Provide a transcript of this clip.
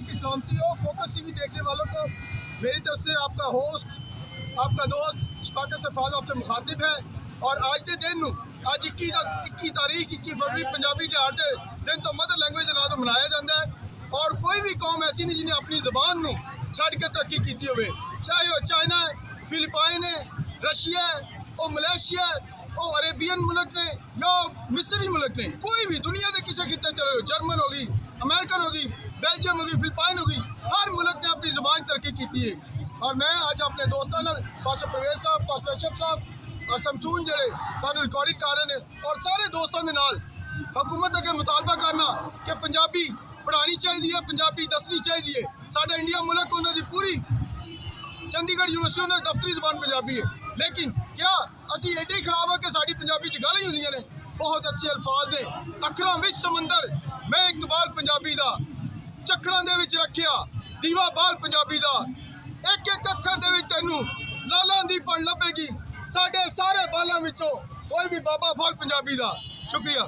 आपकी सलामती हो। फोकस टीवी देखने वालों को मेरी तरफ से आपका होस्ट, आपका दोस्त शफाकत सरफराज आपसे मुखातिब है। और आज के दिन आज 21 तारीख 21 फरवरी पंजाबी दिहाड़ के दिन तो मदर लैंग्वेज के नाम तो मनाया जाता है। और कोई भी कौम ऐसी नहीं जिन्हें अपनी जबान को छड़ के तरक्की की हो, चाहे वह चाइना है, फिलिपाइन है, रशिया है, और मलेशिया है, और अरेबियन मुल्क ने या मिस्री मुल्क ने, कोई भी दुनिया के किसी खिते चले हो, जर्मन होगी, अमेरिकन होगी, बेल्जियम होगी, फिलिपाइन होगी, हर मुल्क ने अपनी ज़बान तरक्की की है। और मैं आज अपने दोस्तों पास्टर परवेज साहब, पास्टर अशरफ साहब और शमसून जड़े सानू रिकॉर्डिंग कर रहे हैं और सारे दोस्तों के नाल हुकूमत अगे मुतालबा करना कि पंजाबी पढ़ानी चाहिए, पंजाबी दसनी चाहिए। साडा इंडिया मुल्क उन्होंने पूरी चंडीगढ़ यूनिवर्सिटी उन्होंने दफ्तरी जबान पंजाबी है, लेकिन क्या असी एडे खराब है कि साड़ी पंजाबी च गालां ही होंदियां ने। बहुत अच्छे अल्फाज ने, अखरां विच समंदर मैं इकबाल पंजाबी दा, चक्करां दे विच रखिया दीवा बाल पंजाबी दा, एक एक अखर दे विच तैनू लालां दी पण लभेगी, साडे सारे बालां विचों कोई भी बाबा फल पंजाबी दा। शुक्रिया।